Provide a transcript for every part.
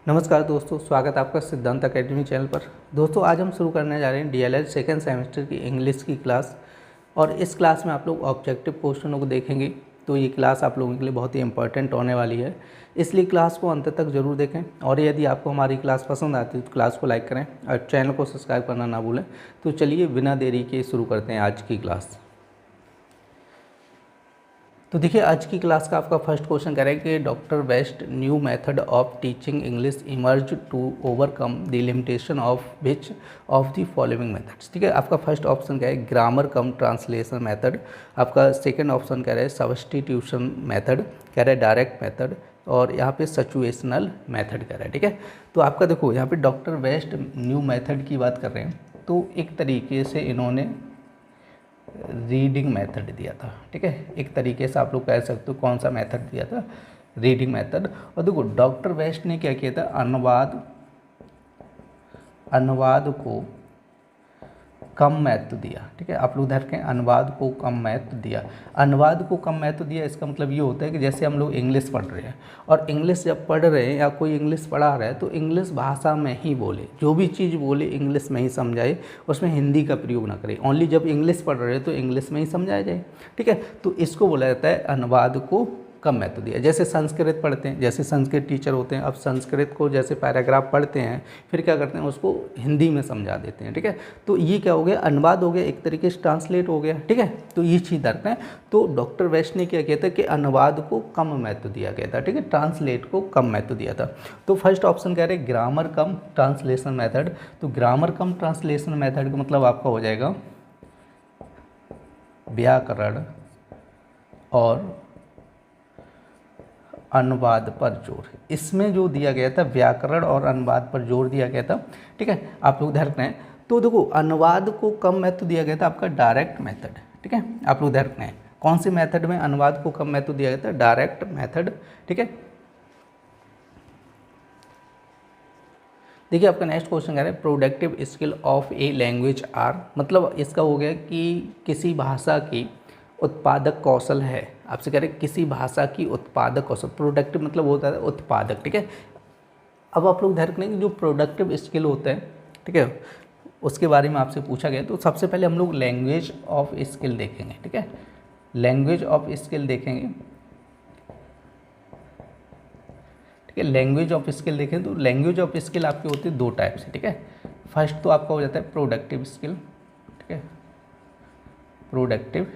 नमस्कार दोस्तों, स्वागत है आपका सिद्धांत एकेडमी चैनल पर। दोस्तों आज हम शुरू करने जा रहे हैं डीएलएड सेकेंड सेमेस्टर की इंग्लिश की क्लास। और इस क्लास में आप लोग ऑब्जेक्टिव क्वेश्चनों को देखेंगे। तो ये क्लास आप लोगों के लिए बहुत ही इंपॉर्टेंट होने वाली है, इसलिए क्लास को अंत तक जरूर देखें। और यदि आपको हमारी क्लास पसंद आती है तो क्लास को लाइक करें और चैनल को सब्सक्राइब करना ना भूलें। तो चलिए बिना देरी के शुरू करते हैं आज की क्लास। तो देखिए आज की क्लास का आपका फर्स्ट क्वेश्चन कह रहा है कि doctor West new method of teaching English emerge to overcome the limitation of which of the following methods. ठीक है, आपका फर्स्ट ऑप्शन क्या है, ग्रामर कम ट्रांसलेशन मेथड। आपका सेकंड ऑप्शन कह रहा है सब्स्टिट्यूशन मेथड, कह रहा है डायरेक्ट मेथड, और यहाँ पे सिचुएशनल मेथड कह रहा है। ठीक है, तो आपका देखो यहाँ पे डॉक्टर बेस्ट न्यू मेथड की बात कर रहे हैं, तो एक तरीके से इन्होंने रीडिंग मेथड दिया था। ठीक है, एक तरीके से आप लोग कह सकते हो कौन सा मेथड दिया था, रीडिंग मेथड। और देखो डॉक्टर वेस्ट ने क्या किया था, अनुवाद को कम महत्व दिया। ठीक है, आप लोग ध्यान रखें, अनुवाद को कम महत्व दिया। अनुवाद को कम महत्व दिया इसका मतलब ये होता है कि जैसे हम लोग इंग्लिश पढ़ रहे हैं और इंग्लिश जब पढ़ रहे हैं या कोई इंग्लिश पढ़ा रहा है तो इंग्लिश भाषा में ही बोले, जो भी चीज़ बोले इंग्लिश में ही समझाए, उसमें हिंदी का प्रयोग ना करें। ओनली जब इंग्लिश पढ़ रहे हैं तो इंग्लिश में ही समझाया जाए। ठीक है, तो इसको बोला जाता है अनुवाद को कम महत्व दिया। जैसे संस्कृत पढ़ते हैं, जैसे संस्कृत टीचर होते हैं, अब संस्कृत को जैसे पैराग्राफ पढ़ते हैं फिर क्या करते हैं उसको हिंदी में समझा देते हैं। ठीक है, तो ये क्या हो गया, अनुवाद हो गया, एक तरीके से ट्रांसलेट हो गया। ठीक है, तो ये चीज़ दर्ज है। तो डॉक्टर वेस्ट ने क्या किया था कि अनुवाद को कम महत्व दिया गया था। ठीक है, ट्रांसलेट को कम महत्व दिया था। तो फर्स्ट ऑप्शन कह रहे हैं ग्रामर कम ट्रांसलेशन मेथड। तो ग्रामर कम ट्रांसलेशन मेथड का मतलब आपका हो जाएगा व्याकरण और अनुवाद पर जोर। इसमें जो दिया गया था व्याकरण और अनुवाद पर जोर दिया गया था। ठीक है, आप लोग ध्यान रखना है। तो देखो अनुवाद को कम महत्व दिया गया था आपका डायरेक्ट मेथड। ठीक है, आप लोग ध्यान रखना है कौन से मेथड में अनुवाद को कम महत्व दिया गया था, डायरेक्ट मेथड। ठीक है, देखिए आपका नेक्स्ट क्वेश्चन कह रहा है productive skill of a language are. मतलब इसका हो गया कि किसी भाषा की उत्पादक कौशल है। आपसे कह रहे हैं किसी भाषा की उत्पादक कौशल, प्रोडक्टिव मतलब होता है उत्पादक। ठीक है, अब आप लोग ध्यान रखना कि जो प्रोडक्टिव स्किल होता है, ठीक है, उसके बारे में आपसे पूछा गया। तो सबसे पहले हम लोग लैंग्वेज ऑफ स्किल देखेंगे। ठीक है, लैंग्वेज ऑफ स्किल देखेंगे। ठीक है, लैंग्वेज ऑफ स्किल देखें तो लैंग्वेज ऑफ स्किल आपके होते हैं दो टाइप से। ठीक है, फर्स्ट तो आपका हो जाता है प्रोडक्टिव स्किल। ठीक है, प्रोडक्टिव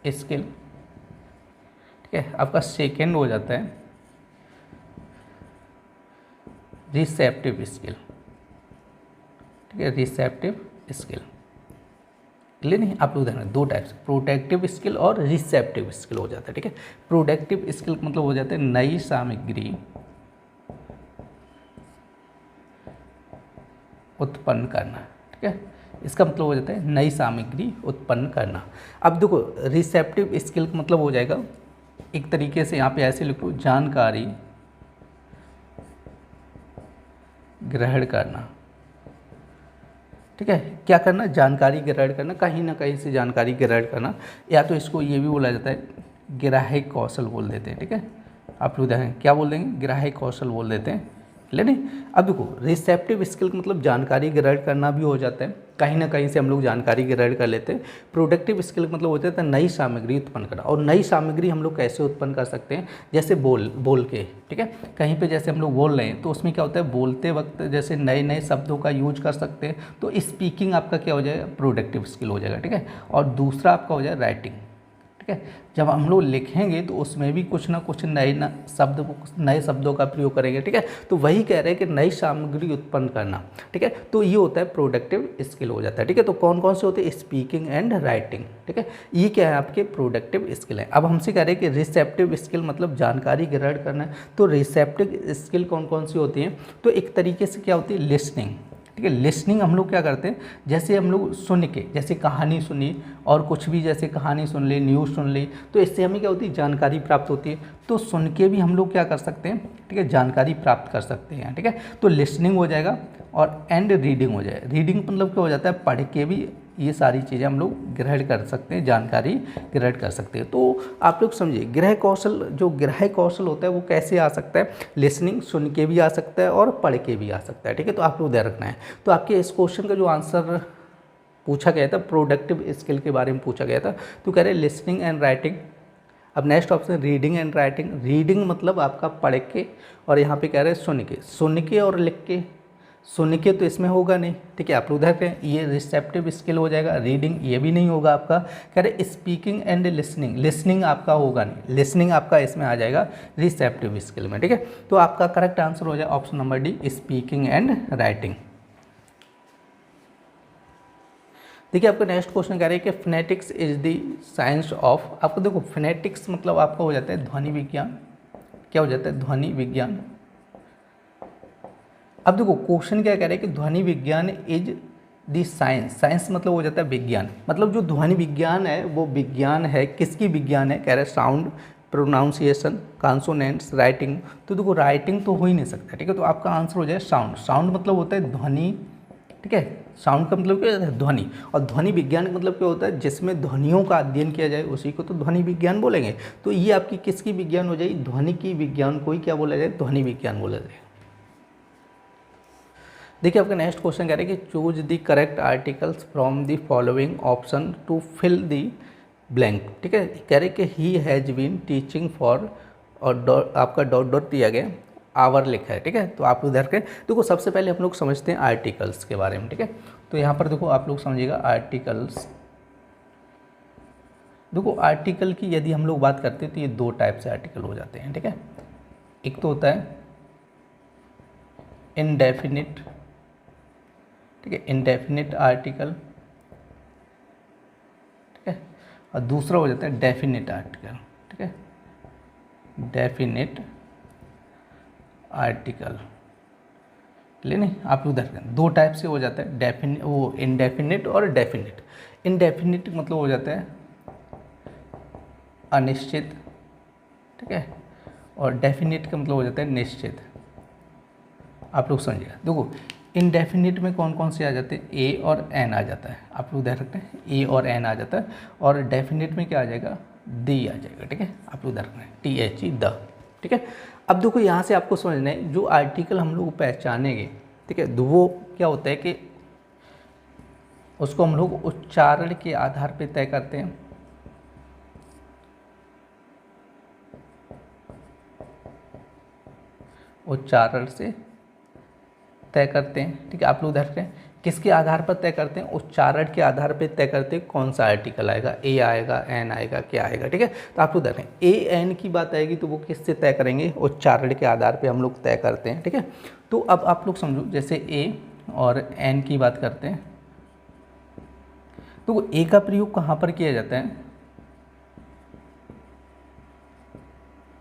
स्किल। ठीक है, आपका सेकेंड हो जाता है रिसेप्टिव स्किल। ठीक है, रिसेप्टिव स्किल क्लियर नहीं, आप लोग ध्यान, दो टाइप से प्रोडक्टिव स्किल और रिसेप्टिव स्किल हो जाता है। ठीक है, प्रोडक्टिव स्किल मतलब हो जाता है नई सामग्री उत्पन्न करना। ठीक है, इसका मतलब हो जाता है नई सामग्री उत्पन्न करना। अब देखो रिसेप्टिव स्किल का मतलब हो जाएगा एक तरीके से यहाँ पे ऐसे लिख लो, जानकारी ग्रहण करना। ठीक है, क्या करना, जानकारी ग्रहण करना, कहीं ना कहीं से जानकारी ग्रहण करना, या तो इसको ये भी बोला जाता है ग्राहक कौशल बोल देते हैं। ठीक है, आप लोग देखें क्या बोल देंगे, ग्राहक कौशल बोल देते हैं। क्लियर नहीं। अब देखो रिसेप्टिव स्किल का मतलब जानकारी ग्रहण करना भी हो जाता है, कहीं ना कहीं से हम लोग जानकारी ग्रहण कर लेते हैं। प्रोडक्टिव स्किल का मतलब हो जाता है नई सामग्री उत्पन्न करना। और नई सामग्री हम लोग कैसे उत्पन्न कर सकते हैं, जैसे बोल के। ठीक है, कहीं पे जैसे हम लोग बोल रहे हैं तो उसमें क्या होता है, बोलते वक्त जैसे नए नए शब्दों का यूज कर सकते हैं। तो स्पीकिंग आपका क्या हो जाएगा, प्रोडक्टिव स्किल हो जाएगा। ठीक है, और दूसरा आपका हो जाएगा राइटिंग। ठीक है, जब हम लोग लिखेंगे तो उसमें भी कुछ ना कुछ नए शब्दों का प्रयोग करेंगे। ठीक है, तो वही कह रहे हैं कि नई सामग्री उत्पन्न करना। ठीक है, तो ये होता है प्रोडक्टिव स्किल हो जाता है। ठीक है, तो कौन कौन से होते हैं, स्पीकिंग एंड राइटिंग। ठीक है, ये क्या है आपके प्रोडक्टिव स्किल है। अब हमसे कह रहे हैं कि रिसेप्टिव स्किल मतलब जानकारी ग्रहण करना है। तो रिसेप्टिव स्किल कौन कौन सी होती हैं, तो एक तरीके से क्या होती है, लिसनिंग। ठीक है, लिसनिंग हम लोग क्या करते हैं, जैसे हम लोग सुन के, जैसे कहानी सुनी और कुछ भी जैसे कहानी सुन ली, न्यूज़ सुन ली, तो इससे हमें क्या होती है, जानकारी प्राप्त होती है। तो सुन के भी हम लोग क्या कर सकते हैं, ठीक है, जानकारी प्राप्त कर सकते हैं। ठीक है, तो लिसनिंग हो जाएगा और एंड रीडिंग हो जाएगा। रीडिंग मतलब क्या हो जाता है, पढ़ के भी ये सारी चीज़ें हम लोग ग्रहण कर सकते हैं, जानकारी ग्रहण कर सकते हैं। तो आप लोग समझिए ग्रह कौशल, जो ग्रह कौशल होता है वो कैसे आ सकता है, लिसनिंग सुन के भी आ सकता है और पढ़ के भी आ सकता है, ठीक है। तो आप लोग ध्यान रखना है। तो आपके इस क्वेश्चन का जो आंसर पूछा गया था, प्रोडक्टिव स्किल के बारे में पूछा गया था, तो कह रहे लिसनिंग एंड राइटिंग। अब next option reading and writing. Reading मतलब आपका पढ़ के, और यहाँ पे कह रहे हैं सुन के और लिख के। सुन के तो इसमें होगा नहीं, ठीक है, आप लोग ध्यान रखें, ये रिसेप्टिव स्किल हो जाएगा। रीडिंग ये भी नहीं होगा आपका। कह रहे स्पीकिंग एंड लिसनिंग, लिसनिंग आपका होगा नहीं, लिसनिंग आपका इसमें आ जाएगा रिसेप्टिव स्किल में, ठीक है। तो आपका करेक्ट आंसर हो जाए option number D, speaking and writing. देखिए आपका नेक्स्ट क्वेश्चन कह रहे हैं कि फिनेटिक्स इज द साइंस ऑफ। आपको देखो फिनेटिक्स मतलब आपका हो जाता है ध्वनि विज्ञान। क्या हो जाता है, ध्वनि विज्ञान। अब देखो क्वेश्चन क्या कह रहे हैं कि ध्वनि विज्ञान इज द साइंस। साइंस मतलब हो जाता है विज्ञान, मतलब जो ध्वनि विज्ञान है वो विज्ञान है, किसकी विज्ञान है, कह रहे हैं साउंड, प्रोनाउंसिएशन, कॉन्सोनेंट्स, राइटिंग। तो देखो राइटिंग तो हो ही नहीं सकता, ठीक है। तो आपका आंसर हो जाए साउंड। साउंड मतलब होता है ध्वनि, ठीक है। साउंड का मतलब क्या होता है, ध्वनि। और ध्वनि विज्ञान का मतलब क्या होता है, जिसमें ध्वनियों का अध्ययन किया जाए उसी को तो ध्वनि विज्ञान बोलेंगे। तो ये आपकी किसकी विज्ञान हो जाएगी, ध्वनि की विज्ञान को ही क्या बोला जाए, ध्वनि विज्ञान बोला जाए। देखिए आपका नेक्स्ट क्वेश्चन कह रहे हैं कि choose the correct articles from the following option to fill the blank, ठीक है। कह रहे कि he has been teaching for, और आपका डॉट डॉट दिया गया, आवर लिखा है, ठीक है। तो आप उधर के देखो सबसे पहले हम लोग समझते हैं आर्टिकल्स के बारे में, ठीक है। तो यहाँ पर देखो आप लोग समझिएगा आर्टिकल्स। देखो आर्टिकल की यदि हम लोग बात करते हैं तो ये दो टाइप से आर्टिकल हो जाते हैं, ठीक है। एक तो होता है इनडेफिनिट, ठीक है, इनडेफिनिट आर्टिकल, ठीक है। और दूसरा हो जाता है डेफिनिट आर्टिकल, ठीक है, डेफिनिट आर्टिकल। नहीं आप उधर दो टाइप से हो जाता है, वो इनडेफिनिट और डेफिनिट। इनडेफिनिट मतलब हो जाता है अनिश्चित, ठीक है, और डेफिनिट का मतलब हो जाता है निश्चित। आप लोग समझिएगा, देखो इनडेफिनिट में कौन कौन से आ जाते हैं, ए और एन आ जाता है, आप लोग ध्यान रखते हैं, ए और एन आ जाता है। और डेफिनिट में क्या आ जाएगा, दी आ जाएगा, ठीक है, आप लोग ध्यान रखना है, THE द, ठीक है। अब देखो यहाँ से आपको समझना है जो आर्टिकल हम लोग पहचानेंगे, ठीक है, वो क्या होता है कि उसको हम लोग उच्चारण के आधार पर तय करते हैं। उच्चारण से तय करते हैं, ठीक है, आप लोग ध्यान रखें, किसके आधार पर तय करते हैं, उच्चारण के आधार पर तय करते हैं कौन सा आर्टिकल आएगा, ए आएगा, एन आएगा, क्या आएगा, ठीक है। तो आप लोग देखें ए एन की बात आएगी तो वो किससे तय करेंगे, उच्चारण के आधार पे हम लोग तय करते हैं, ठीक है। तो अब आप लोग समझो जैसे ए और एन की बात करते हैं तो ए का प्रयोग कहाँ पर किया जाता है,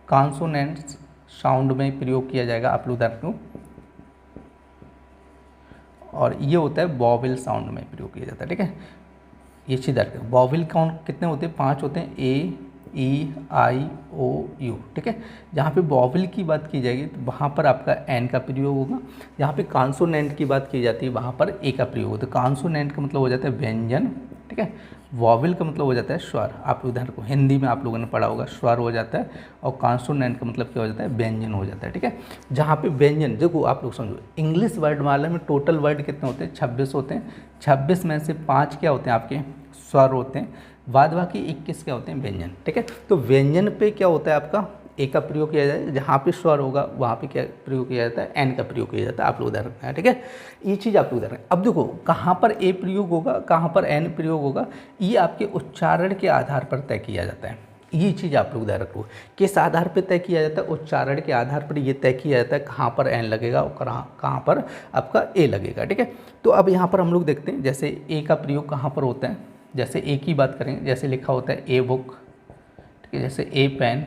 कॉन्सोनेंट्स साउंड में प्रयोग किया जाएगा, आप लोग ध्यान रखो। और ये होता है वॉवेल साउंड में प्रयोग किया जाता है, ठीक है। ये चीज़ ध्यान रखें, वॉवेल काउंट कितने होते हैं, 5 होते हैं, ए ई आई ओ यू, ठीक है। जहाँ पे वॉवेल की बात की जाएगी तो वहाँ पर आपका एन का प्रयोग होगा। जहाँ पे कॉन्सोनेंट की बात की जाती है वहाँ पर ए का प्रयोग होता है। कॉन्सोनेंट का मतलब हो जाता है व्यंजन, ठीक है। वॉवेल का मतलब हो जाता है स्वर, आप उदाहरण को हिंदी में आप लोगों ने पढ़ा होगा, स्वर हो जाता है। और कॉन्सोनेंट का मतलब क्या हो जाता है, व्यंजन हो जाता है, ठीक है। जहाँ पे व्यंजन, देखो आप लोग समझो इंग्लिश वर्डमाला में टोटल वर्ड कितने होते हैं, 26 होते हैं। 26 में से 5 क्या होते हैं आपके स्वर होते हैं, बाद बाकी 21 क्या होते हैं व्यंजन, ठीक है। तो व्यंजन पे क्या होता है आपका ए का प्रयोग किया जाए, जहाँ पे स्वर होगा वहाँ पे क्या प्रयोग किया जाता है, एन का प्रयोग किया जाता है, आप लोग उदाहरण रखना है, ठीक है। ये चीज़ आप लोग उदाहरण। अब देखो कहाँ पर ए प्रयोग होगा, कहाँ पर एन प्रयोग होगा, ये आपके उच्चारण के आधार पर तय किया जाता है। ये चीज़ आप लोग ध्यान रखो, किस आधार पर तय किया जाता है, उच्चारण के आधार पर ये तय किया जाता है कहाँ पर एन लगेगा और कहाँ पर आपका ए लगेगा, ठीक है। तो अब यहाँ पर हम लोग देखते हैं जैसे ए का प्रयोग कहाँ पर होता है, जैसे ए की बात करें, जैसे लिखा होता है ए बुक, ठीक है, जैसे ए पेन।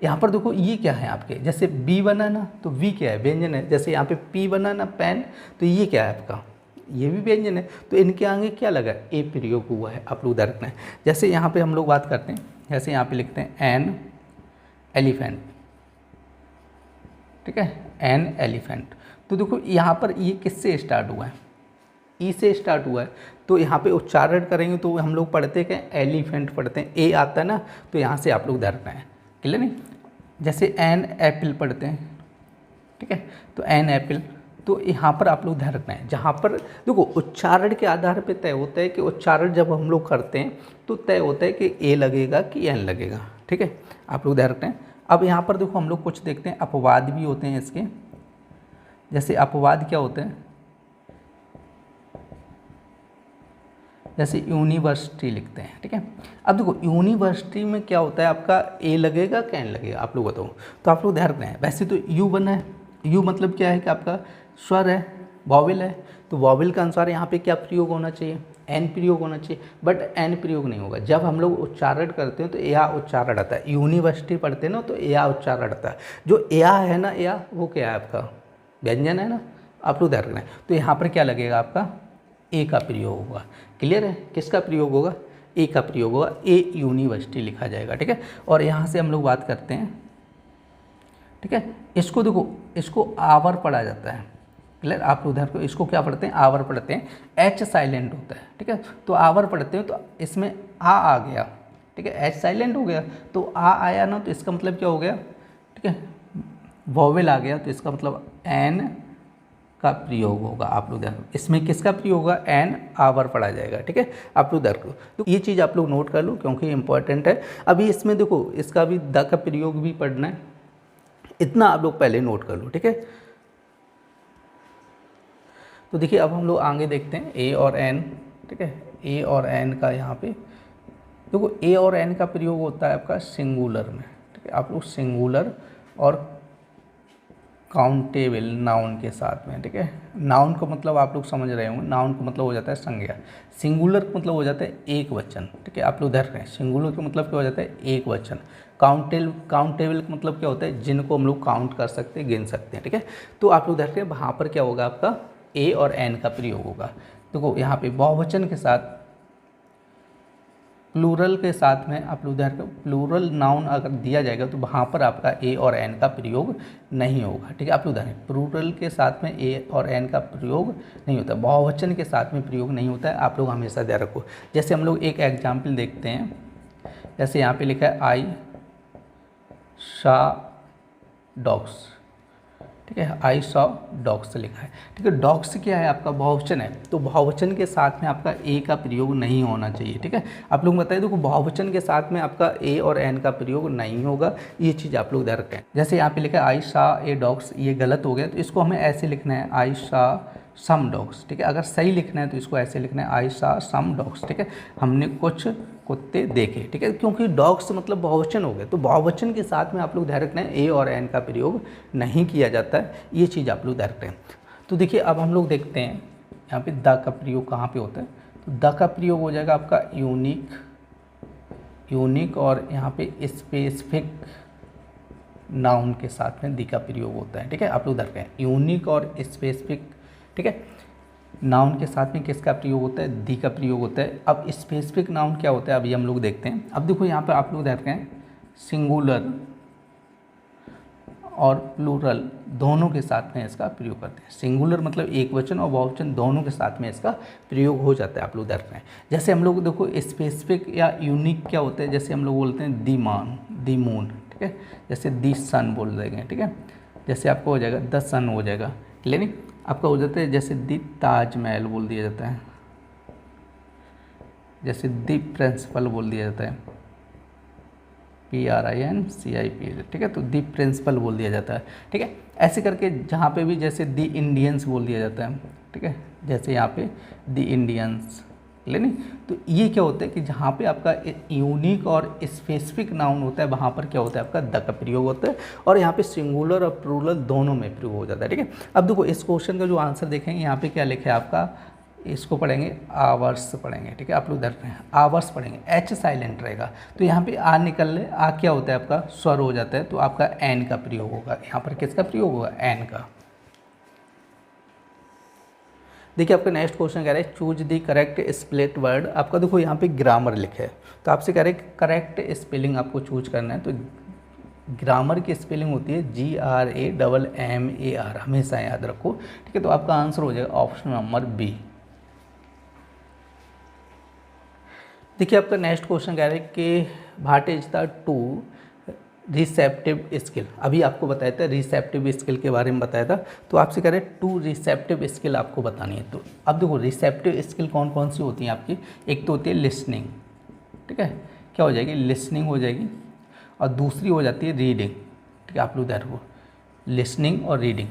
यहाँ पर देखो ये क्या है आपके, जैसे बी बना ना तो वी क्या है, व्यंजन है। जैसे यहाँ पे पी बना ना पेन, तो ये क्या है आपका, ये भी व्यंजन है। तो इनके आगे क्या लगा, ए प्रयोग हुआ है, आप लोग उदाहरण रखना है। जैसे यहाँ पे हम लोग बात करते हैं, जैसे यहाँ पे लिखते हैं एन एलिफेंट, ठीक है, एन एलिफेंट। तो देखो यहाँ पर ये किससे स्टार्ट हुआ है, ई से स्टार्ट हुआ है, तो यहाँ पे उच्चारण करेंगे तो हम लोग पढ़ते क्या, एलिफेंट पढ़ते हैं, ए आता है ना, तो यहाँ से आप लोग ध्यान रखना है, क्लियर नहीं। जैसे एन एप्पल पढ़ते हैं, ठीक है, तो एन एप्पल, तो यहाँ पर आप लोग ध्यान रखना है, जहाँ पर देखो उच्चारण के आधार पे तय होता है कि उच्चारण जब हम लोग करते हैं तो तय होता है कि ए लगेगा कि एन लगेगा, ठीक है, आप लोग ध्यान रखना है। अब यहाँ पर देखो हम लोग कुछ देखते हैं, अपवाद भी होते हैं इसके। जैसे अपवाद क्या होते हैं, जैसे यूनिवर्सिटी लिखते हैं, ठीक है। अब देखो यूनिवर्सिटी में क्या होता है, आपका ए लगेगा क्या एन लगेगा, आप लोग बताओ। तो आप लोग ध्यान रखना है, वैसे तो यू बना है, यू मतलब क्या है कि आपका स्वर है, वॉवेल है, तो वॉवेल के अनुसार यहाँ पे क्या प्रयोग होना चाहिए, एन प्रयोग होना चाहिए, बट एन प्रयोग नहीं होगा। जब हम लोग उच्चारण करते हैं तो या उच्चारण आता है, यूनिवर्सिटी पढ़ते हैं ना तो या उच्चारण आता है। जो या है ना, या वो क्या है आपका व्यंजन है ना, आप लोग ध्यान रखना है। तो यहाँ पर क्या लगेगा, आपका ए का प्रयोग होगा, क्लियर है, किसका प्रयोग होगा, ए का प्रयोग होगा, ए यूनिवर्सिटी लिखा जाएगा, ठीक है। और यहाँ से हम लोग बात करते हैं, ठीक है, इसको देखो, इसको आवर पढ़ा जाता है, क्लियर, आप उधर को इसको क्या पढ़ते हैं, आवर पढ़ते हैं, एच साइलेंट होता है, ठीक है, तो आवर पढ़ते हैं, तो इसमें आ गया, ठीक है, एच साइलेंट हो गया, तो आ आया ना, तो इसका मतलब क्या हो गया, ठीक है, वॉवेल आ गया, तो इसका मतलब एन का प्रयोग होगा। आप लोग ध्यान, इसमें किसका प्रयोग होगा, एन आवर पढ़ा जाएगा, ठीक है, आप लोग ध्यान रखो। तो ये चीज़ आप लोग नोट कर लो क्योंकि इंपॉर्टेंट है। अभी इसमें देखो इसका भी द का प्रयोग भी पढ़ना है, इतना आप लोग पहले नोट कर लो, ठीक है। तो देखिए अब हम लोग आगे देखते हैं ए और एन, ठीक है, ए और एन का यहाँ पे देखो, ए और एन का प्रयोग होता है आपका सिंगुलर में, ठीक है, आप लोग सिंगुलर और काउंटेबल नाउन के साथ में, ठीक है। नाउन का मतलब आप लोग समझ रहे होंगे, नाउन का मतलब हो जाता है संज्ञा, सिंगुलर का मतलब हो जाता है एक वचन, ठीक है, आप लोग ध्यान रखें, सिंगुलर का मतलब क्या हो जाता है, एक वचन। काउंटेबल का मतलब क्या होता है, जिनको हम लोग काउंट कर सकते हैं, गिन सकते हैं, ठीक है। तो आप लोग ध्यान रखें, वहाँ पर क्या होगा, आपका ए और एन का प्रयोग होगा। देखो यहाँ पे बहुवचन के साथ, प्लूरल के साथ में आप लोग ध्यान रखें, प्लूरल नाउन अगर दिया जाएगा तो वहाँ पर आपका ए और एन का प्रयोग नहीं होगा, ठीक है, आप लोग ध्यान रखें, प्लूरल के साथ में ए और एन का प्रयोग नहीं होता, बहुवचन के साथ में प्रयोग नहीं होता है, आप लोग हमेशा ध्यान रखो। जैसे हम लोग एक एग्जाम्पल देखते हैं, जैसे यहाँ पे लिखा है आई सॉ डॉग्स, ठीक है, आई सॉ डॉग्स लिखा है, ठीक है। डॉग्स क्या है, आपका बहुवचन है, तो बहुवचन के साथ में आपका ए का प्रयोग नहीं होना चाहिए, ठीक है। आप लोग बताइए, देखो बहुवचन के साथ में आपका ए और एन का प्रयोग नहीं होगा, ये चीज़ आप लोग ध्यान रखें। जैसे यहाँ पे लिखा है आई सॉ ए डॉग्स, ये गलत हो गया, तो इसको हमें ऐसे लिखना है, आई सॉ सम डॉग्स, ठीक है। अगर सही लिखना है तो इसको ऐसे लिखना है, आई सॉ सम डॉग्स, ठीक है, हमने कुछ कुत्ते देखे, ठीक है, क्योंकि डॉग्स मतलब बहुवचन हो गए, तो बहुवचन के साथ में आप लोग ध्यान रखना है, ए और एन का प्रयोग नहीं किया जाता है, ये चीज़ आप लोग ध्यान रखें। तो देखिए अब हम लोग देखते हैं यहाँ पे द का प्रयोग कहाँ पे होता है, तो द का प्रयोग हो जाएगा आपका यूनिक और यहाँ पे स्पेसिफिक नाउन के साथ में दी का प्रयोग होता है, ठीक है, आप लोग ध्यान रखें, यूनिक और स्पेसिफिक, ठीक है, नाउन के साथ में किसका प्रयोग होता है, दी का प्रयोग होता है। अब स्पेसिफिक नाउन क्या होता है, अभी हम लोग देखते हैं। अब देखो यहाँ पर आप लोग ध्यान रखें, सिंगुलर और प्लूरल दोनों के साथ में इसका प्रयोग करते हैं, सिंगुलर मतलब एक वचन और बहुवचन दोनों के साथ में इसका प्रयोग हो जाता है, आप लोग ध्यान रखें। जैसे हम लोग देखो स्पेसिफिक या यूनिक क्या होता है, जैसे हम लोग बोलते हैं दी मून, ठीक है, जैसे दी सन बोल देंगे, ठीक है, जैसे आपको हो जाएगा द सन हो जाएगा, लेकिन आपका हो जाता है जैसे दी ताजमहल बोल दिया जाता है, जैसे दी प्रिंसिपल बोल दिया जाता है, PRINCIPL, ठीक है, तो दी प्रिंसिपल बोल दिया जाता है, ठीक है। ऐसे करके जहाँ पे भी जैसे दी इंडियंस बोल दिया जाता है, ठीक है, जैसे यहाँ पे दी इंडियंस, लेकिन तो ये क्या होता है कि जहाँ पे आपका यूनिक और स्पेसिफिक नाउन होता है वहाँ पर क्या होता है, आपका द का प्रयोग होता है, और यहाँ पे सिंगुलर और प्लूरल दोनों में प्रयोग हो जाता है, ठीक है। अब देखो इस क्वेश्चन का जो आंसर देखेंगे, यहाँ पे क्या लिखा है आपका, इसको पढ़ेंगे आवर्स पढ़ेंगे, ठीक है, आप लोग डरते हैं, आवर्स पढ़ेंगे, एच साइलेंट रहेगा, तो यहाँ पे आ निकल ले, आ क्या होता है आपका स्वर हो जाता है, तो आपका एन का प्रयोग होगा, यहाँ पर किसका प्रयोग होगा, एन का। देखिए आपका नेक्स्ट क्वेश्चन कह रहा है choose the correct split word, आपका देखो यहाँ पे ग्रामर लिखा है, तो आपसे कह रहे हैं करेक्ट स्पेलिंग आपको चूज करना है, तो ग्रामर की स्पेलिंग होती है GRAMMAR, हमेशा याद रखो, ठीक है। तो आपका आंसर हो जाएगा ऑप्शन नंबर बी, देखिए आपका नेक्स्ट क्वेश्चन कह रहे हैं कि what is the two receptive skill. अभी आपको बताया था रिसेप्टिव स्किल के बारे में बताया था, तो आपसे कह रहे हैं टू रिसेप्टिव स्किल आपको बतानी है। तो अब देखो रिसेप्टिव स्किल कौन कौन सी होती हैं आपकी। एक तो होती है लिसनिंग, ठीक है, क्या हो जाएगी, लिसनिंग हो जाएगी, और दूसरी हो जाती है रीडिंग, ठीक है। आप लोग ध्यान रखो, लिसनिंग और रीडिंग,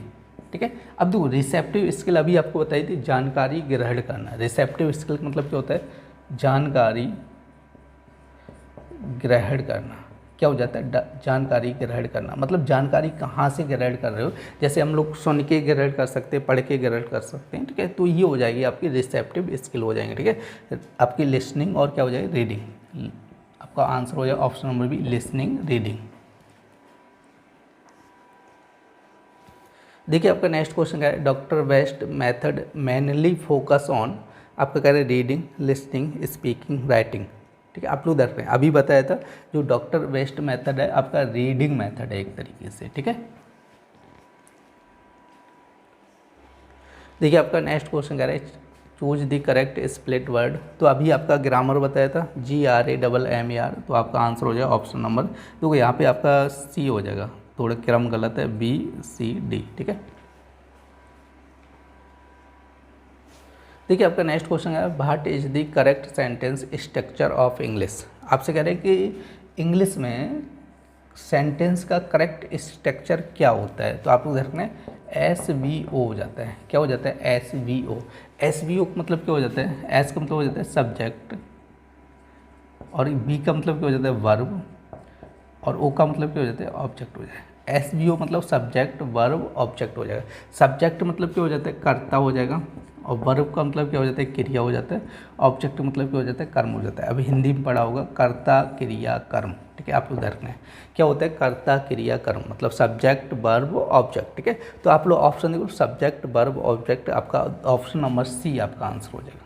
ठीक है। अब देखो रिसेप्टिव स्किल अभी आपको बताई थी जानकारी ग्रहण करना। रिसेप्टिव स्किल का मतलब क्या होता है, जानकारी ग्रहण करना। क्या हो जाता है, जानकारी ग्रहण करना, मतलब जानकारी कहाँ से ग्रहण कर रहे हो। जैसे हम लोग सुन के ग्रहण कर सकते हैं, पढ़ के ग्रहण कर सकते हैं, ठीक है। तो ये हो जाएगी आपकी रिसेप्टिव स्किल हो जाएंगे, ठीक है। आपकी लिसनिंग और क्या हो जाएगी, रीडिंग। आपका आंसर हो जाएगा option number B, listening reading. देखिए आपका नेक्स्ट क्वेश्चन क्या है, doctor West method mainly focus on, आपका कह रहे हैं रीडिंग, लिसनिंग, स्पीकिंग, राइटिंग, ठीक है। आप लोग देख रहे हैं अभी बताया था जो डॉक्टर वेस्ट मेथड है आपका रीडिंग मेथड है एक तरीके से, ठीक है। देखिए आपका नेक्स्ट क्वेश्चन कह रहा है choose the correct split word. तो अभी आपका ग्रामर बताया था GRAMMAR, तो आपका आंसर हो जाएगा ऑप्शन नंबर, तो यहाँ पे आपका सी हो जाएगा, थोड़ा क्रम गलत है, BCD, ठीक है। देखिए आपका नेक्स्ट क्वेश्चन है what is the correct sentence structure of English. आपसे कह रहे हैं कि इंग्लिश में सेंटेंस का करेक्ट स्ट्रक्चर क्या होता है। तो आप लोग ध्यान रखना SVO हो जाता है। क्या हो जाता है, SVO। SVO का मतलब क्या हो जाता है, S का मतलब हो जाता है सब्जेक्ट, और B का मतलब क्या हो जाता है, वर्ब, और O का मतलब क्या हो जाता है, ऑब्जेक्ट हो जाएगा। SVO मतलब सब्जेक्ट वर्ब ऑब्जेक्ट हो जाएगा। सब्जेक्ट मतलब क्या हो जाता है, कर्ता हो जाएगा, और वर्ब का मतलब क्या हो जाता है, क्रिया हो जाता है, ऑब्जेक्ट मतलब क्या हो जाता है, कर्म हो जाता है। अभी हिंदी में पढ़ा होगा कर्ता क्रिया कर्म, ठीक है। आप लोग ध्यान रखना है क्या होता है, कर्ता क्रिया कर्म, मतलब सब्जेक्ट वर्ब ऑब्जेक्ट, ठीक है। तो आप लोग ऑप्शन देखो, सब्जेक्ट वर्ब ऑब्जेक्ट, आपका ऑप्शन नंबर C आपका आंसर हो जाएगा।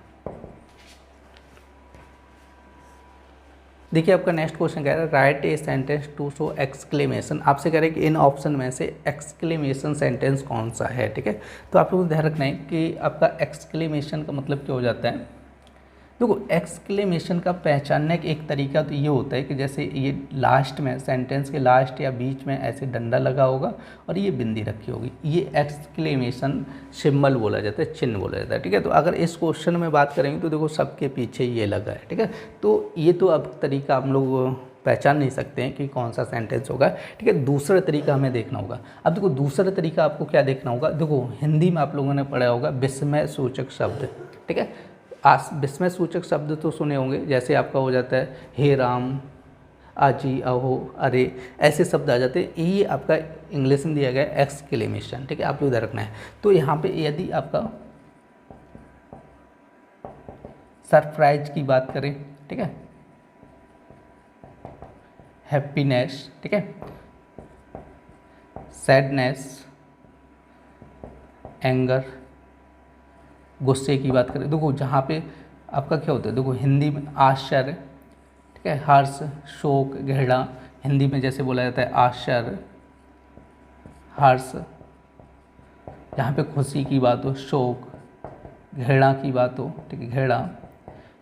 देखिए आपका नेक्स्ट क्वेश्चन कह रहा है write a sentence to show exclamation. आपसे कह रहे हैं कि इन ऑप्शन में से एक्सक्लेमेशन सेंटेंस कौन सा है, ठीक है। तो आप लोगों को ध्यान रखना है कि आपका एक्सक्लेमेशन का मतलब क्या हो जाता है। देखो एक्सक्लेमेशन का पहचानने का एक तरीका तो ये होता है कि जैसे ये लास्ट में सेंटेंस के लास्ट या बीच में ऐसे डंडा लगा होगा और ये बिंदी रखी होगी, ये एक्सक्लेमेशन सिंबल बोला जाता है, चिन्ह बोला जाता है, ठीक है। तो अगर इस क्वेश्चन में बात करेंगे तो देखो सबके पीछे ये लगा है, ठीक है। तो ये तो अब तरीका हम लोग पहचान नहीं सकते हैं कि कौन सा सेंटेंस होगा, ठीक है। दूसरा तरीका हमें देखना होगा। अब देखो दूसरा तरीका आपको क्या देखना होगा, देखो हिंदी में आप लोगों ने पढ़ा होगा विस्मय सूचक शब्द, ठीक है। विस्मय सूचक शब्द तो सुने होंगे, जैसे आपका हो जाता है हे राम, आजी, अहो, अरे, ऐसे शब्द आ जाते हैं। ये आपका इंग्लिश में दिया गया है एक्सक्लेमेशन, ठीक है। आप लोग इधर रखना है। तो यहाँ पे यदि आपका सरप्राइज की बात करें, ठीक है, हैप्पीनेस, ठीक है, सैडनेस, एंगर, गुस्से की बात करें, देखो जहाँ पे आपका क्या होता है, देखो हिंदी में आश्चर्य, ठीक है, हर्ष, शोक, घृणा, हिंदी में जैसे बोला जाता है आश्चर्य, हर्ष, जहाँ पे खुशी की बात हो शोक, घृणा की बात हो, ठीक है, घृणा,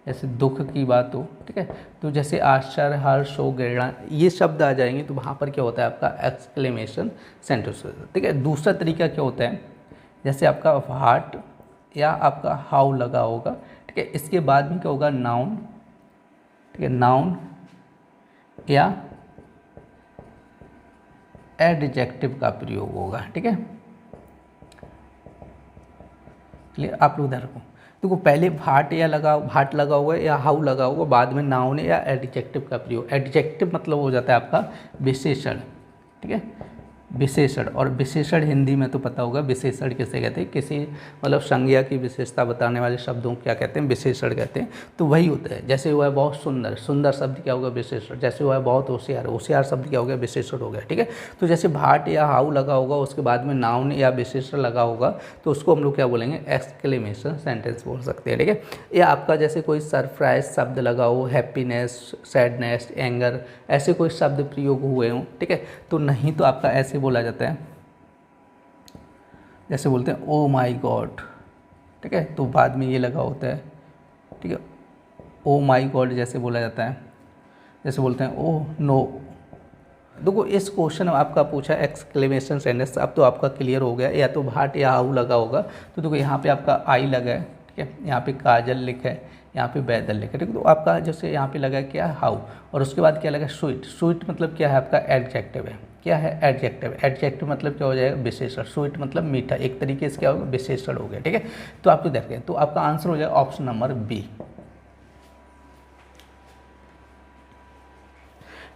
जैसे दुख की बात हो, ठीक है। तो जैसे आश्चर्य, हर्ष, शोक, घृणा ये शब्द आ जाएंगे तो वहाँ पर क्या होता है आपका एक्सक्लेमेशन सेंटेंस होता है, ठीक है। दूसरा तरीका क्या होता है, जैसे आपका व्हाट या आपका हाउ लगा होगा, ठीक है, इसके बाद में क्या होगा, नाउन, ठीक है, नाउन या एडजेक्टिव का प्रयोग होगा, ठीक है। चलिए आप लोग इधर को देखो, पहले भाट लगा होगा या हाउ लगा होगा, बाद में नाउन या एडजेक्टिव का प्रयोग। एडजेक्टिव मतलब हो जाता है आपका विशेषण, ठीक है, विशेषण। और विशेषण हिंदी में तो पता होगा विशेषण किसे कहते हैं, किसी मतलब संज्ञा की विशेषता बताने वाले शब्दों को क्या कहते हैं, विशेषण कहते हैं। तो वही होता है, जैसे हुआ है बहुत सुंदर, सुंदर शब्द क्या होगा, विशेषण। जैसे हुआ है बहुत होशियार, होशियार शब्द क्या हो गया, विशेषण हो गया, ठीक है। तो जैसे भाट या हाउ लगा होगा उसके बाद में नाउन या विशेषण लगा होगा तो उसको हम लोग क्या बोलेंगे, एक्सक्लेमेशन सेंटेंस बोल सकते हैं, ठीक है। या आपका जैसे कोई सरप्राइज शब्द लगा हो, हैप्पीनेस, सैडनेस, एंगर, ऐसे कोई शब्द प्रयोग हुए हों, ठीक है, तो नहीं तो आपका ऐसे बोला जाता है, जैसे बोलते हैं ओ माई गॉड, ठीक है, तो बाद में ये लगा होता है, ठीक है, ओ माई गॉड जैसे बोला जाता है, जैसे बोलते हैं ओ नो। देखो इस क्वेश्चन आपका पूछा एक्सक्लेमेशन सेंटेंस, अब तो आपका क्लियर हो गया, या तो भाट या हाउ लगा होगा, तो देखो यहाँ पे आपका आई लगा है, ठीक है, यहाँ पे काजल लिखा है, यहाँ पे बैदल लिखा है, ठीक है। तो आपका जैसे यहाँ पे लगा है क्या, हाउ, और उसके बाद क्या लगा, स्वीट। स्वीट मतलब क्या है आपका, एडजेक्टिव है, क्या है, एडजेक्टिव। एडजेक्टिव मतलब क्या हो जाएगा, विशेषण। स्वीट मतलब मीठा, एक तरीके से क्या होगा, विशेषण हो गया, ठीक है। तो आपको देखें, तो आपका आंसर हो जाएगा ऑप्शन नंबर बी।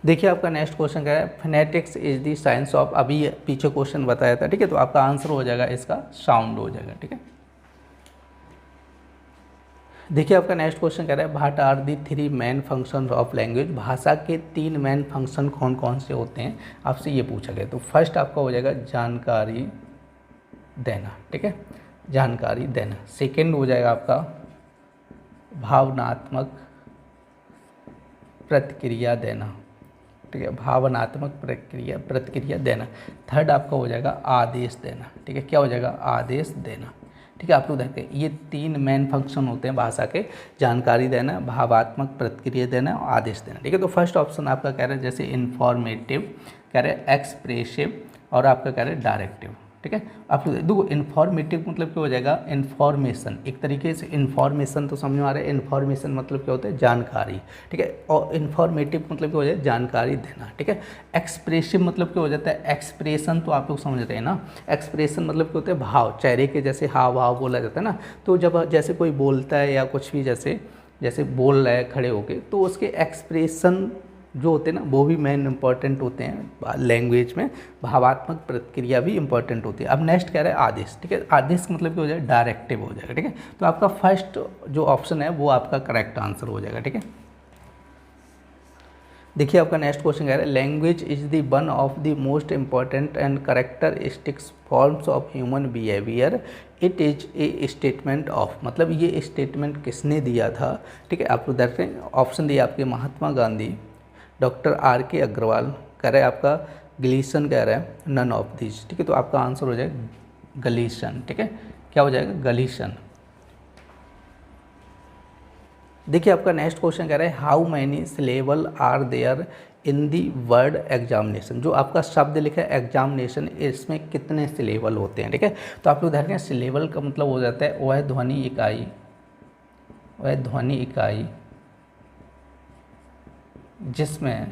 देखिए आपका नेक्स्ट क्वेश्चन क्या है, फिनेटिक्स इज द साइंस ऑफ, अभी पीछे क्वेश्चन बताया था, ठीक है। तो आपका आंसर हो जाएगा इसका साउंड हो जाएगा, ठीक है। देखिए आपका नेक्स्ट क्वेश्चन कह रहा है, what are the three main function of language, भाषा के तीन मेन फंक्शन कौन कौन से होते हैं, आपसे ये पूछा गया। तो फर्स्ट आपका हो जाएगा जानकारी देना, ठीक है, जानकारी देना। सेकंड हो जाएगा आपका भावनात्मक प्रतिक्रिया देना, ठीक है, भावनात्मक प्रतिक्रिया देना। थर्ड आपका हो जाएगा आदेश देना, ठीक है, क्या हो जाएगा, आदेश देना, ठीक है। आप लोग देखते हैं ये तीन मेन फंक्शन होते हैं भाषा के, जानकारी देना, भावात्मक प्रतिक्रिया देना और आदेश देना, ठीक है। तो फर्स्ट ऑप्शन आपका कह रहा है जैसे इन्फॉर्मेटिव, कह रहे हैं एक्सप्रेसिव, और आपका कह रहे हैं डायरेक्टिव, ठीक है। आप लोग देखो इन्फॉर्मेटिव मतलब क्या हो जाएगा, इन्फॉर्मेशन, एक तरीके से इन्फॉर्मेशन तो समझ में आ रहा है, इन्फॉर्मेशन मतलब क्या होता है, जानकारी, ठीक है। और इन्फॉर्मेटिव मतलब क्या हो जाए, जानकारी देना, ठीक है। एक्सप्रेसिव मतलब क्या हो जाता है, एक्सप्रेशन तो आप लोग समझते हैं ना, एक्सप्रेशन मतलब क्या होता है, भाव, चेहरे के जैसे हाव भाव बोला जाता है ना। तो जब जैसे कोई बोलता है या कुछ भी जैसे जैसे बोल रहा है खड़े होके, तो उसके एक्सप्रेशन जो होते हैं ना वो भी मेन इंपॉर्टेंट होते हैं लैंग्वेज में, भावात्मक प्रतिक्रिया भी इंपॉर्टेंट होती है। अब नेक्स्ट कह रहा है आदेश, ठीक है, आदेश मतलब क्या हो जाएगा, डायरेक्टिव हो जाएगा, ठीक है। तो आपका फर्स्ट जो ऑप्शन है वो आपका करेक्ट आंसर हो जाएगा, ठीक है। देखिए आपका नेक्स्ट क्वेश्चन कह रहा है, language is the one of the most important and characteristics forms of human behaviour, it is a statement of, मतलब ये स्टेटमेंट किसने दिया था, ठीक है। आप देखते हैं ऑप्शन दिए आपके महात्मा गांधी, डॉक्टर आर के अग्रवाल, कह रहा है आपका ग्लीसन, कह रहा है नन ऑफ दिस, ठीक है। तो आपका आंसर हो जाएगा गलीसन, ठीक है, क्या हो जाएगा, गलीसन। देखिए आपका नेक्स्ट क्वेश्चन कह रहा है, how many syllable are there in the word examination, जो आपका शब्द लिखा है एग्जामिनेशन, इसमें कितने सिलेबल होते हैं, ठीक है। तो आप लोग ध्यान रखें, सिलेबल का मतलब हो जाता है वह ध्वनि इकाई, वह ध्वनि इकाई जिसमें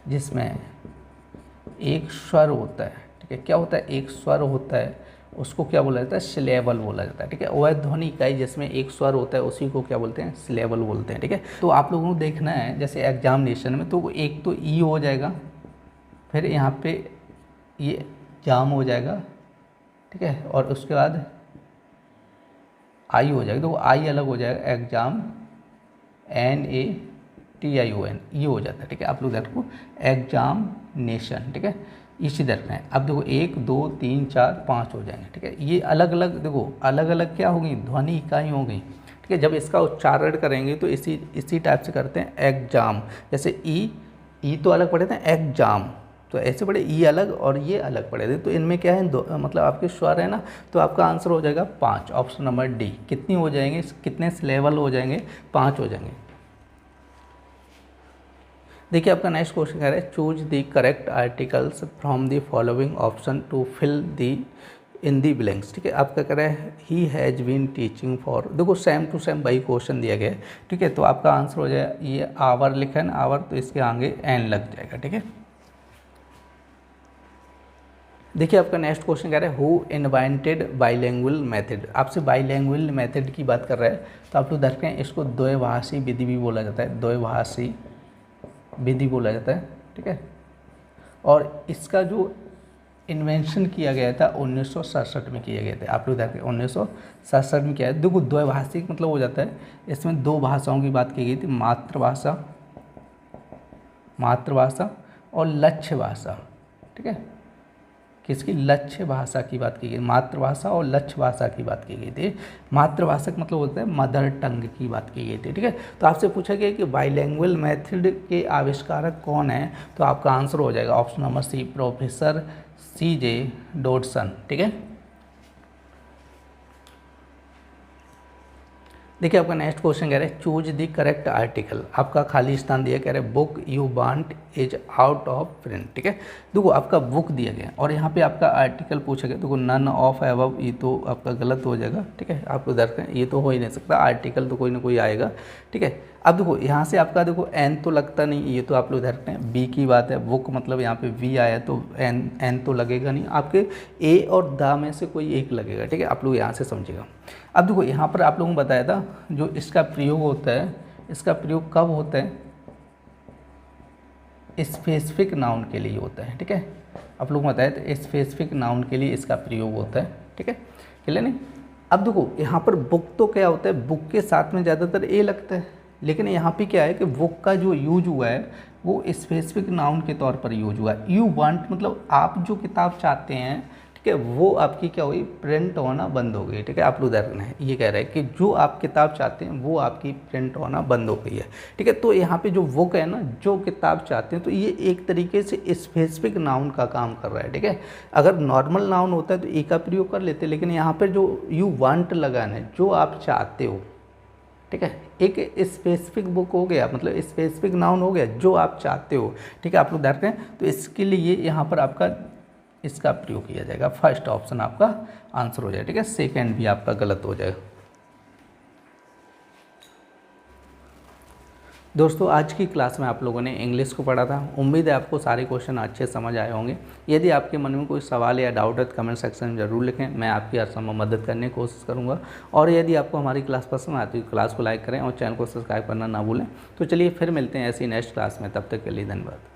जिसमें एक स्वर होता है, ठीक है, क्या होता है, एक स्वर होता है, उसको क्या बोला जाता है, सिलेबल बोला जाता है, ठीक है। वह ध्वनि इकाई जिसमें एक स्वर होता है उसी को क्या बोलते हैं, सिलेबल बोलते हैं, ठीक है। तो आप लोगों को देखना है जैसे एग्जामिनेशन में, तो एक तो ई हो जाएगा, फिर यहाँ पे ये जाम हो जाएगा, ठीक है, और उसके बाद आई हो जाएगा, तो आई अलग हो जाएगा, एग्जाम NATION ये हो जाता है, ठीक है। आप लोग देखो एग्जामिनेशन, ठीक है, इसी तरह है। अब देखो 1 2 3 4 5 हो जाएंगे, ठीक है। ये अलग अलग देखो अलग अलग क्या होगी, ध्वनि इकाई हो गई, ठीक है। जब इसका उच्चारण करेंगे तो इसी टाइप से करते हैं, एग्जाम, जैसे ई तो अलग पढ़े थे, एग्जाम तो ऐसे पढ़े, ई अलग और ये अलग पढ़े थे। तो इनमें क्या है, दो मतलब आपके स्वर है ना। तो आपका आंसर हो जाएगा 5, ऑप्शन नंबर डी। कितनी हो जाएंगे, कितने सिलेबल हो जाएंगे, 5 हो जाएंगे। देखिए आपका नेक्स्ट क्वेश्चन कह रहा है, choose the correct articles from the following option to fill the in the blanks, ठीक है। आपका कह रहा है he has been teaching for, देखो सेम टू सेम वही क्वेश्चन दिया गया है, ठीक है। तो आपका आंसर हो जाएगा, ये आवर लिखा है ना, आवर, तो इसके आगे एन लग जाएगा, ठीक है। देखिए आपका नेक्स्ट क्वेश्चन कह रहा है, हु इन्वेंटेड बाइलैंग्वेज मेथड, आपसे बाइलैंग्वेज मेथड की बात कर रहा है। तो आप लोग देखते हैं इसको द्वैभाषी विधि भी बोला जाता है, द्वैभाषी विधि बोला जाता है, ठीक है। और इसका जो इन्वेंशन किया गया था 1967 में किया गया था। आप लोग देखते हैं 1967 में किया है। देखो द्वैभाषी मतलब हो जाता है, इसमें 2 भाषाओं की बात की गई थी, मातृभाषा और लक्ष्य भाषा, ठीक है। किसकी, लक्ष्य भाषा की बात की गई, मातृभाषा और लक्ष्य भाषा की बात की गई थी। मातृभाषा का मतलब होता है मदर टंग की बात की गई थी, ठीक है। तो आपसे पूछा गया कि बाइलैंग्वेज मेथड के आविष्कारक कौन है, तो आपका आंसर हो जाएगा option number C, professor CJ Dodson, ठीक है। देखिए आपका नेक्स्ट क्वेश्चन कह रहा है चूज द करेक्ट आर्टिकल। आपका खाली स्थान दिया, कह रहे हैं book you want is out of print. ठीक है, देखो आपका बुक दिया गया और यहाँ पे आपका आर्टिकल पूछा गया। देखो नन ऑफ अबव, ये तो आपका गलत हो जाएगा। ठीक है, आप उधर का ये तो हो ही नहीं सकता, आर्टिकल तो कोई ना कोई आएगा। ठीक है, अब देखो यहाँ से आपका देखो एन तो लगता नहीं, ये तो आप लोग इधर हैं। बी की बात है, बुक मतलब यहाँ पे वी आया तो एन तो लगेगा नहीं, आपके ए और द में से कोई एक लगेगा। ठीक है, आप लोग यहाँ से समझिएगा। अब देखो यहाँ पर आप लोगों को बताया था जो इसका प्रयोग होता है, इसका प्रयोग कब होता है, स्पेसिफिक नाउन के लिए होता है। ठीक है, आप लोगों को बताया था स्पेसिफिक नाउन के लिए इसका प्रयोग होता है। ठीक है, क्लियर नहीं। अब देखो यहाँ पर बुक तो क्या होता है, बुक के साथ में ज़्यादातर ए लगता है, लेकिन यहाँ पे क्या है कि बुक का जो यूज हुआ है वो स्पेसिफिक नाउन के तौर पर यूज हुआ है। यू वांट मतलब आप जो किताब चाहते हैं, ठीक है, वो आपकी क्या हुई, प्रिंट होना बंद हो गई। ठीक है, आप लोग उदाहरण है ये कह रहे हैं कि जो आप किताब चाहते हैं वो आपकी प्रिंट होना बंद हो गई है। ठीक है, तो यहाँ पे जो बुक है ना, जो किताब चाहते हैं, तो ये एक तरीके से स्पेसिफिक नाउन का काम कर रहा है। ठीक है, अगर नॉर्मल नाउन होता है तो ए का प्रयोग कर लेते, लेकिन यहाँ पर जो यू वांट लगाना है, जो आप चाहते हो। ठीक है, एक स्पेसिफिक बुक हो गया, मतलब स्पेसिफिक नाउन हो गया, जो आप चाहते हो। ठीक है, आप लोग ध्यान रखें, तो इसके लिए यहाँ पर आपका इसका प्रयोग किया जाएगा। फर्स्ट ऑप्शन आपका आंसर हो जाएगा। ठीक है, सेकंड भी आपका गलत हो जाएगा। दोस्तों आज की क्लास में आप लोगों ने इंग्लिश को पढ़ा था। उम्मीद है आपको सारे क्वेश्चन अच्छे समझ आए होंगे। यदि आपके मन में कोई सवाल या डाउट है तो कमेंट सेक्शन में ज़रूर लिखें, मैं आपकी हर संभव मदद करने की कोशिश करूंगा। और यदि आपको हमारी क्लास पसंद आती है तो क्लास को लाइक करें और चैनल को सब्सक्राइब करना ना भूलें। तो चलिए फिर मिलते हैं ऐसी नेक्स्ट क्लास में, तब तक के लिए धन्यवाद।